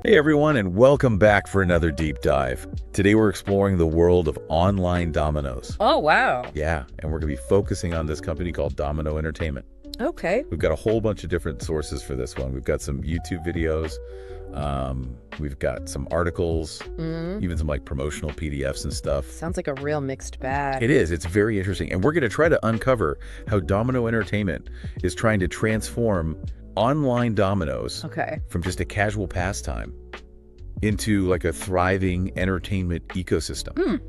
Hey everyone, and welcome back for another deep dive. Today we're exploring the world of online dominoes. Oh, wow. Yeah, and we're going to be focusing on this company called Domino Entertainment. Okay. We've got a whole bunch of different sources for this one. We've got some YouTube videos, we've got some articles, even some like promotional PDFs and stuff. Sounds like a real mixed bag. It is. It's very interesting. And we're going to try to uncover how Domino Entertainment is trying to transform online dominoes from just a casual pastime into like a thriving entertainment ecosystem.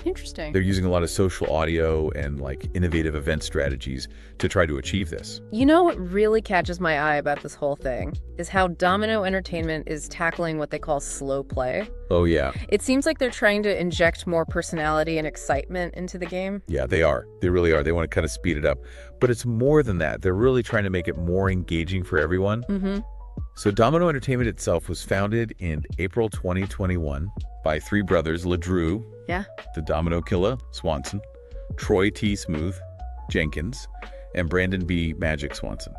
Interesting. They're using a lot of social audio and like innovative event strategies to try to achieve this. You know what really catches my eye about this whole thing is how Domino Entertainment is tackling what they call slow play. Oh, yeah. It seems like they're trying to inject more personality and excitement into the game. Yeah, they are. They really are. They want to kind of speed it up. But it's more than that. They're really trying to make it more engaging for everyone. So Domino Entertainment itself was founded in April 2021 by three brothers, LeDrew, the Domino Killer Swanson, Troy T. Smooth Jenkins, and Brandon B. Magic Swanson.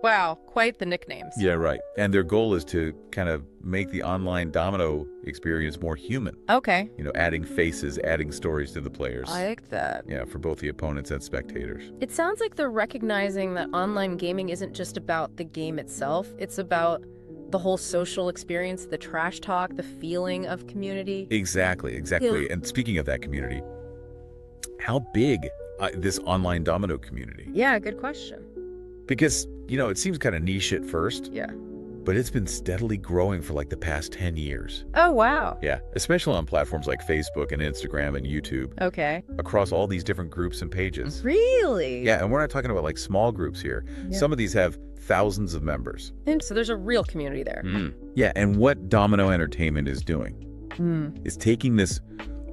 Wow, quite the nicknames. Yeah, right. And their goal is to kind of make the online domino experience more human. Okay. You know, adding faces, adding stories to the players. I like that. Yeah, for both the opponents and spectators. It sounds like they're recognizing that online gaming isn't just about the game itself. It's about the whole social experience, the trash talk, the feeling of community. Exactly. Yeah. And speaking of that community, how big this online domino community? Yeah, good question. Because, you know, it seems kind of niche at first. Yeah. But it's been steadily growing for like the past 10 years. Oh, wow. Yeah, especially on platforms like Facebook and Instagram and YouTube. Okay. Across all these different groups and pages. Really? Yeah, and we're not talking about like small groups here. Yeah. Some of these have thousands of members. And so there's a real community there. Yeah, and what Domino Entertainment is doing is taking this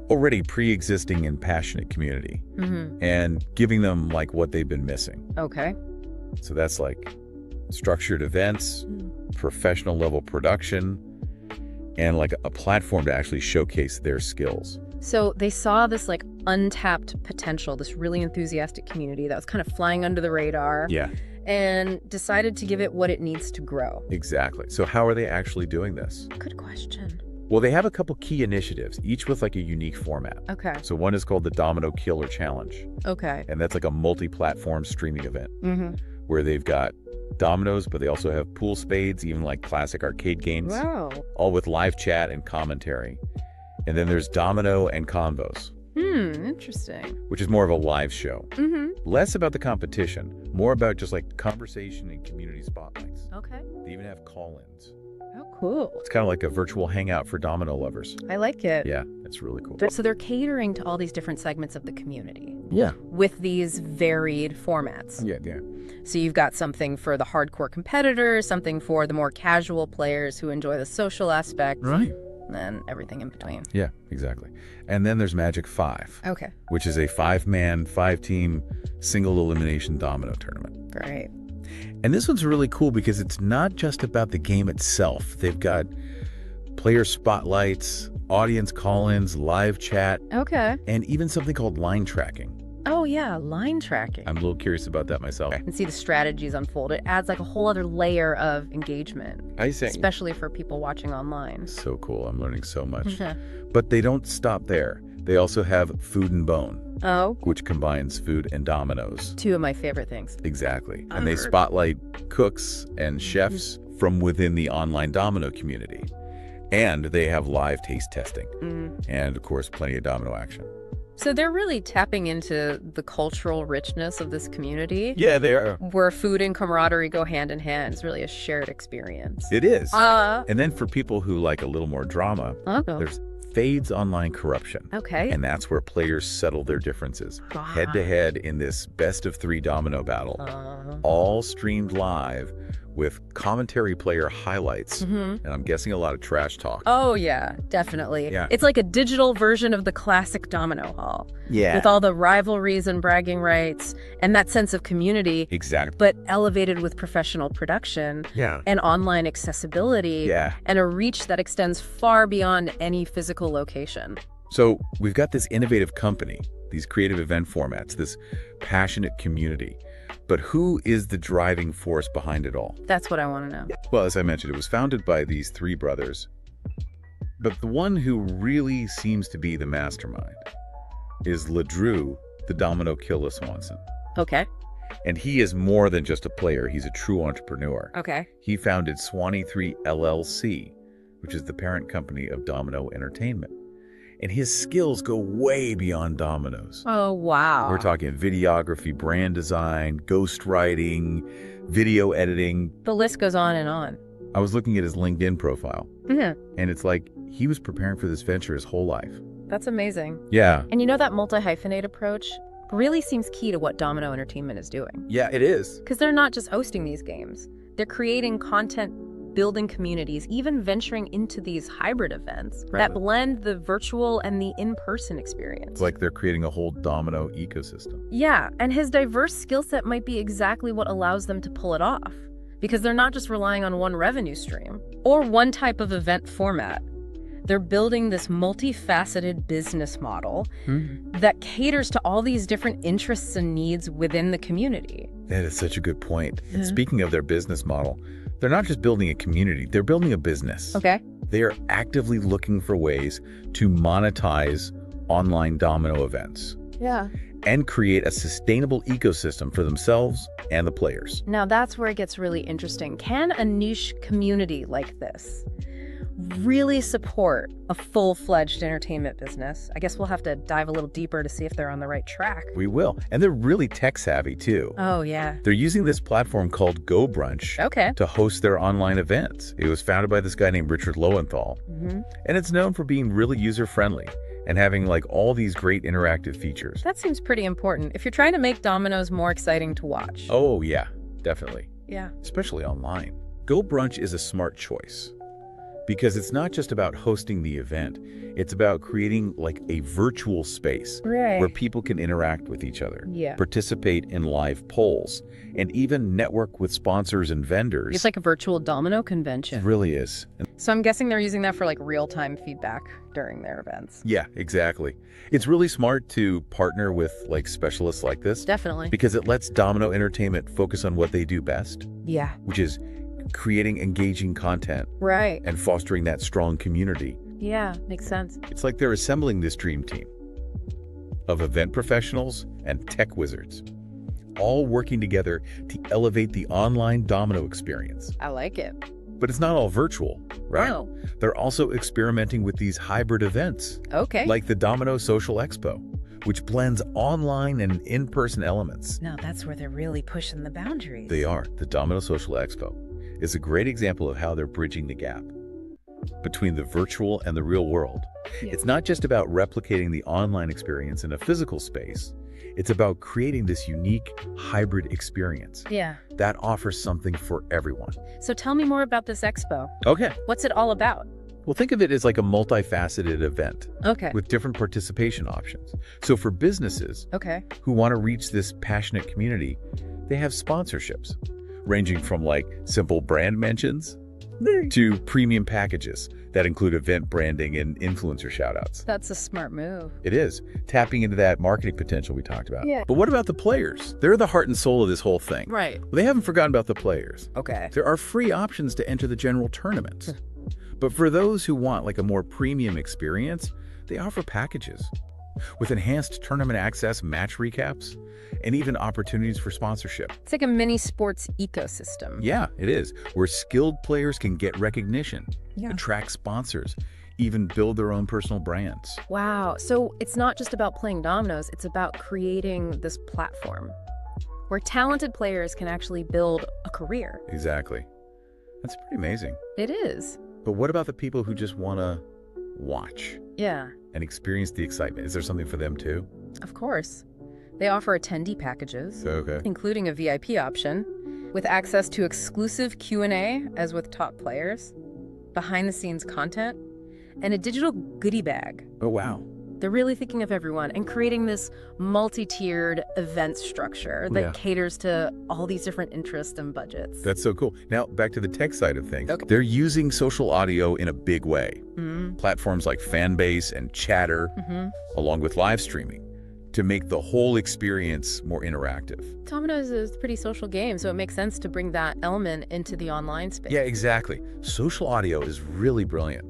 already pre-existing and passionate community and giving them like what they've been missing. Okay. So that's like structured events, professional level production, and like a platform to actually showcase their skills. So they saw this like untapped potential, this really enthusiastic community that was kind of flying under the radar. Yeah. And decided to give it what it needs to grow. Exactly. So how are they actually doing this? Good question. Well, they have a couple key initiatives, each with like a unique format. Okay. So one is called the Domino Killer Challenge. Okay. And that's like a multi-platform streaming event where they've got dominoes, but they also have pool spades, even like classic arcade games. Wow. All with live chat and commentary. And then there's Domino and Convos. Interesting. Which is more of a live show. Less about the competition, more about just like conversation and community spotlights. Okay. They even have call-ins. Oh, cool. It's kind of like a virtual hangout for domino lovers. I like it. Yeah, it's really cool. So they're catering to all these different segments of the community. Yeah. With these varied formats. Yeah. So you've got something for the hardcore competitors, something for the more casual players who enjoy the social aspect. Right. And everything in between. Yeah, exactly. And then there's Magic 5. Okay. Which is a 5-man, 5-team, single elimination domino tournament. Great. And this one's really cool because it's not just about the game itself. They've got player spotlights, audience call-ins, live chat. Okay. And even something called line tracking. Oh, yeah, line tracking. I'm a little curious about that myself. And see the strategies unfold. It adds like a whole other layer of engagement. I see. Especially for people watching online. So cool. I'm learning so much. But they don't stop there. They also have Food and Bone. Oh. Which combines food and dominoes. Two of my favorite things. Exactly. And they spotlight cooks and chefs from within the online domino community. And they have live taste testing. And, of course, plenty of domino action. So they're really tapping into the cultural richness of this community. Yeah, they are. Where food and camaraderie go hand in hand. It's really a shared experience. It is. And then for people who like a little more drama, there's Fades Online Corruption. Okay. And that's where players settle their differences head-to-head in this best-of-3 domino battle. All streamed live with commentary player highlights, and I'm guessing a lot of trash talk. Oh, yeah, definitely. Yeah. It's like a digital version of the classic domino hall. Yeah. With all the rivalries and bragging rights and that sense of community. Exactly. But elevated with professional production. Yeah. And online accessibility. Yeah. And a reach that extends far beyond any physical location. So we've got this innovative company, these creative event formats, this passionate community. But who is the driving force behind it all? That's what I want to know. Well, as I mentioned, it was founded by these three brothers. But the one who really seems to be the mastermind is Ledrew, the Domino Killer Swanson. Okay. And he is more than just a player. He's a true entrepreneur. Okay. He founded Swanee3 LLC, which is the parent company of Domino Entertainment. And his skills go way beyond dominoes. Oh, wow. We're talking videography, brand design, ghostwriting, video editing. The list goes on and on. I was looking at his LinkedIn profile, Mm-hmm. and it's like he was preparing for this venture his whole life. That's amazing. Yeah. And you know, that multi-hyphenate approach really seems key to what Domino Entertainment is doing. Yeah, it is. Because they're not just hosting these games. They're creating content, building communities, even venturing into these hybrid events that blend the virtual and the in-person experience. It's like they're creating a whole domino ecosystem. Yeah, and his diverse skill set might be exactly what allows them to pull it off. Because they're not just relying on one revenue stream or one type of event format. They're building this multifaceted business model that caters to all these different interests and needs within the community. That is such a good point. And speaking of their business model, they're not just building a community, they're building a business. Okay. They are actively looking for ways to monetize online domino events. Yeah. And create a sustainable ecosystem for themselves and the players. Now that's where it gets really interesting. Can a niche community like this really support a full-fledged entertainment business? I guess we'll have to dive a little deeper to see if they're on the right track. We will. And they're really tech savvy too. Oh, yeah. They're using this platform called Go Brunch to host their online events. It was founded by this guy named Richard Lowenthal. And it's known for being really user-friendly and having like all these great interactive features. That seems pretty important if you're trying to make dominoes more exciting to watch. Oh, yeah, definitely. Yeah. Especially online. Go Brunch is a smart choice because it's not just about hosting the event. It's about creating like a virtual space where people can interact with each other, participate in live polls, and even network with sponsors and vendors. It's like a virtual domino convention. It really is. So I'm guessing they're using that for like real-time feedback during their events. Yeah, exactly. It's really smart to partner with like specialists like this. Definitely. Because it lets Domino Entertainment focus on what they do best. Yeah. Which is creating engaging content. Right. And fostering that strong community. Yeah, makes sense. It's like they're assembling this dream team of event professionals and tech wizards, all working together to elevate the online domino experience. I like it. But it's not all virtual, right? No. They're also experimenting with these hybrid events. Okay. Like the Domino Social Expo, which blends online and in-person elements. Now that's where they're really pushing the boundaries. They are. The Domino Social Expo is a great example of how they're bridging the gap between the virtual and the real world. Yeah. It's not just about replicating the online experience in a physical space. It's about creating this unique hybrid experience. Yeah. That offers something for everyone. So tell me more about this expo. Okay. What's it all about? Well, think of it as like a multifaceted event. Okay. With different participation options. So for businesses who want to reach this passionate community, they have sponsorships ranging from like simple brand mentions to premium packages that include event branding and influencer shoutouts. That's a smart move. It is, tapping into that marketing potential we talked about. Yeah. But what about the players? They're the heart and soul of this whole thing. Right. Well, they haven't forgotten about the players. Okay. There are free options to enter the general tournaments. But for those who want like a more premium experience, they offer packages with enhanced tournament access, match recaps, and even opportunities for sponsorship. It's like a mini sports ecosystem. Yeah, it is, where skilled players can get recognition, attract sponsors, even build their own personal brands. Wow. So it's not just about playing dominoes, it's about creating this platform where talented players can actually build a career. Exactly. That's pretty amazing. It is. But what about the people who just want to watch? Yeah. And experience the excitement? Is there something for them too? Of course. They offer attendee packages, including a VIP option, with access to exclusive Q&A, as with top players, behind-the-scenes content, and a digital goodie bag. Oh, wow. They're really thinking of everyone and creating this multi-tiered event structure that caters to all these different interests and budgets. That's so cool. Now, back to the tech side of things. They're using social audio in a big way. Platforms like Fanbase and Chatter, along with live streaming, to make the whole experience more interactive. Domino's is a pretty social game, so it makes sense to bring that element into the online space. Yeah, exactly. Social audio is really brilliant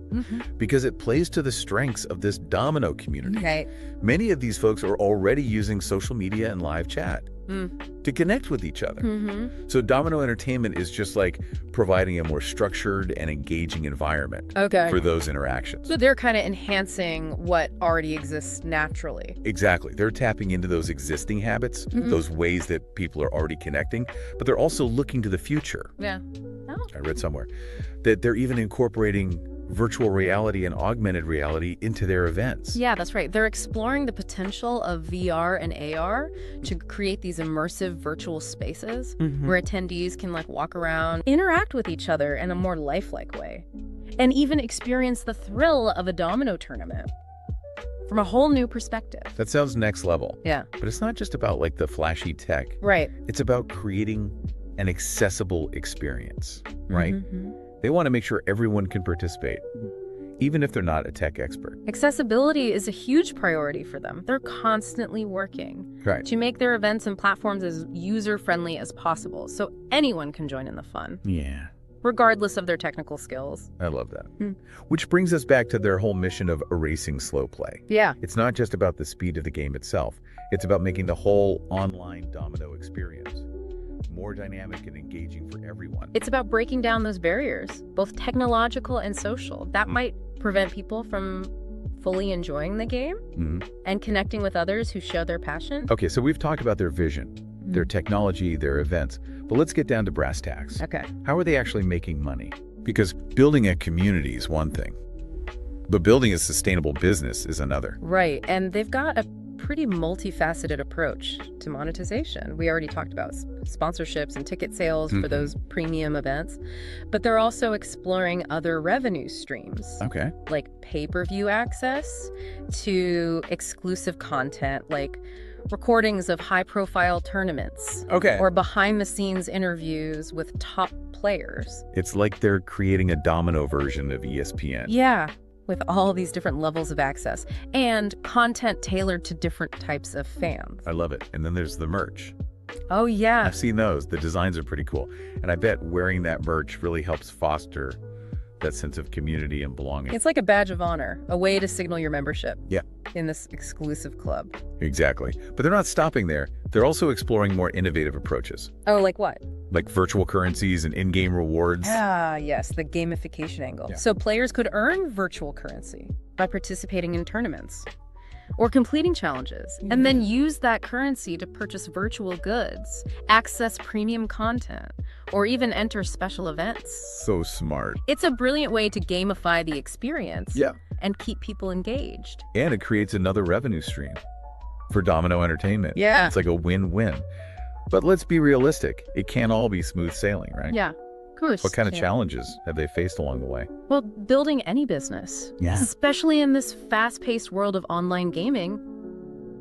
because it plays to the strengths of this domino community. Right. Many of these folks are already using social media and live chat to connect with each other. So Domino Entertainment is just like providing a more structured and engaging environment for those interactions. So they're kind of enhancing what already exists naturally. Exactly. They're tapping into those existing habits, those ways that people are already connecting, but they're also looking to the future. Yeah. Oh. I read somewhere that they're even incorporating virtual reality and augmented reality into their events. Yeah, that's right. They're exploring the potential of VR and AR to create these immersive virtual spaces where attendees can like walk around, interact with each other in a more lifelike way, and even experience the thrill of a domino tournament from a whole new perspective. That sounds next level. Yeah. But it's not just about like the flashy tech. Right. It's about creating an accessible experience, right? They want to make sure everyone can participate, even if they're not a tech expert. Accessibility is a huge priority for them. They're constantly working to make their events and platforms as user-friendly as possible so anyone can join in the fun. Yeah. Regardless of their technical skills. I love that. Which brings us back to their whole mission of erasing slow play. Yeah. It's not just about the speed of the game itself. It's about making the whole online domino experience more dynamic and engaging for everyone. It's about breaking down those barriers, both technological and social. That might prevent people from fully enjoying the game and connecting with others who share their passion. Okay, so we've talked about their vision, their technology, their events, but let's get down to brass tacks. Okay. How are they actually making money? Because building a community is one thing, but building a sustainable business is another. Right, and they've got a pretty multifaceted approach to monetization. We already talked about sponsorships and ticket sales for those premium events, but they're also exploring other revenue streams. Okay. Like pay-per-view access to exclusive content, like recordings of high-profile tournaments. Okay. Or behind-the-scenes interviews with top players. It's like they're creating a domino version of ESPN. Yeah. With all these different levels of access and content tailored to different types of fans. I love it. And then there's the merch. Oh, yeah. I've seen those. The designs are pretty cool. And I bet wearing that merch really helps foster that sense of community and belonging. It's like a badge of honor, a way to signal your membership in this exclusive club. Exactly. But they're not stopping there. They're also exploring more innovative approaches. Oh, like what? Like virtual currencies and in-game rewards. Ah, yes, the gamification angle. So players could earn virtual currency by participating in tournaments or completing challenges, and then use that currency to purchase virtual goods, access premium content, or even enter special events. So smart. It's a brilliant way to gamify the experience and keep people engaged. And it creates another revenue stream for Domino Entertainment. Yeah. It's like a win-win. But let's be realistic. It can't all be smooth sailing, right? Yeah, of course. What kind of challenges have they faced along the way? Well, building any business, especially in this fast-paced world of online gaming,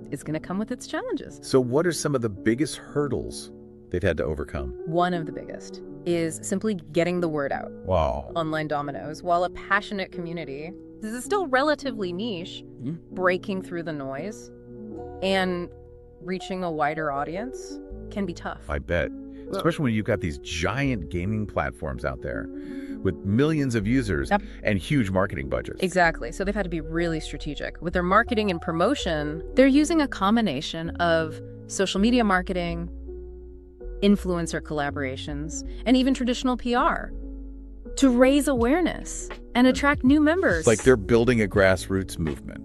is going to come with its challenges. So what are some of the biggest hurdles they've had to overcome? One of the biggest is simply getting the word out. Wow. Online dominoes, while a passionate community, this is still relatively niche, breaking through the noise and reaching a wider audience can be tough. I bet. Especially when you've got these giant gaming platforms out there with millions of users and huge marketing budgets. Exactly. So they've had to be really strategic. With their marketing and promotion, they're using a combination of social media marketing, influencer collaborations, and even traditional PR to raise awareness and attract new members. It's like they're building a grassroots movement,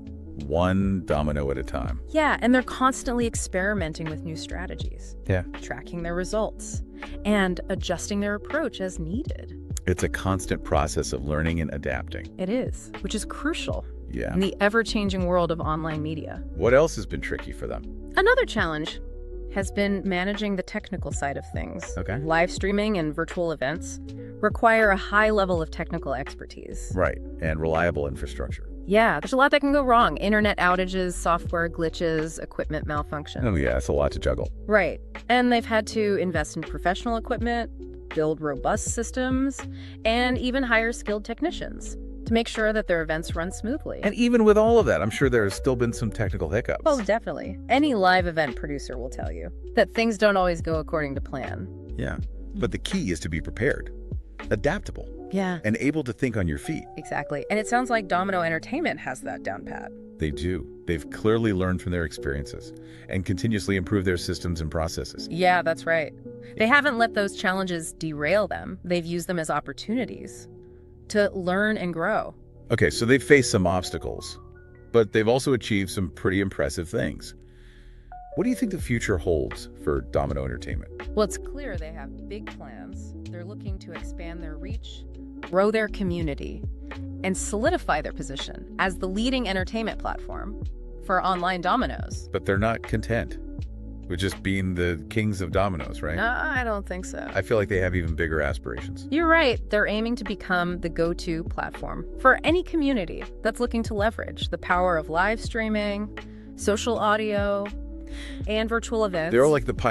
one domino at a time. Yeah, and they're constantly experimenting with new strategies. Yeah. Tracking their results and adjusting their approach as needed. It's a constant process of learning and adapting. It is, which is crucial Yeah. in the ever-changing world of online media. What else has been tricky for them? Another challenge has been managing the technical side of things. Okay. Live streaming and virtual events require a high level of technical expertise. Right. And reliable infrastructure. Yeah, there's a lot that can go wrong. Internet outages, software glitches, equipment malfunction. Oh, yeah. It's a lot to juggle. Right. And they've had to invest in professional equipment, build robust systems, and even hire skilled technicians to make sure that their events run smoothly. And even with all of that, I'm sure there's still been some technical hiccups. Oh, definitely. Any live event producer will tell you that things don't always go according to plan. Yeah, but the key is to be prepared, adaptable, and able to think on your feet. Exactly. And it sounds like Domino Entertainment has that down pat. They do. They've clearly learned from their experiences and continuously improved their systems and processes. Yeah, that's right. They haven't let those challenges derail them. They've used them as opportunities to learn and grow. Okay, so they've faced some obstacles, but they've also achieved some pretty impressive things. What do you think the future holds for Domino Entertainment? Well, it's clear they have big plans. They're looking to expand their reach, grow their community, and solidify their position as the leading entertainment platform for online dominoes. But they're not content with just being the kings of dominoes, right? I don't think so. I feel like they have even bigger aspirations. You're right. They're aiming to become the go-to platform for any community that's looking to leverage the power of live streaming, social audio, and virtual events. They're like the pioneers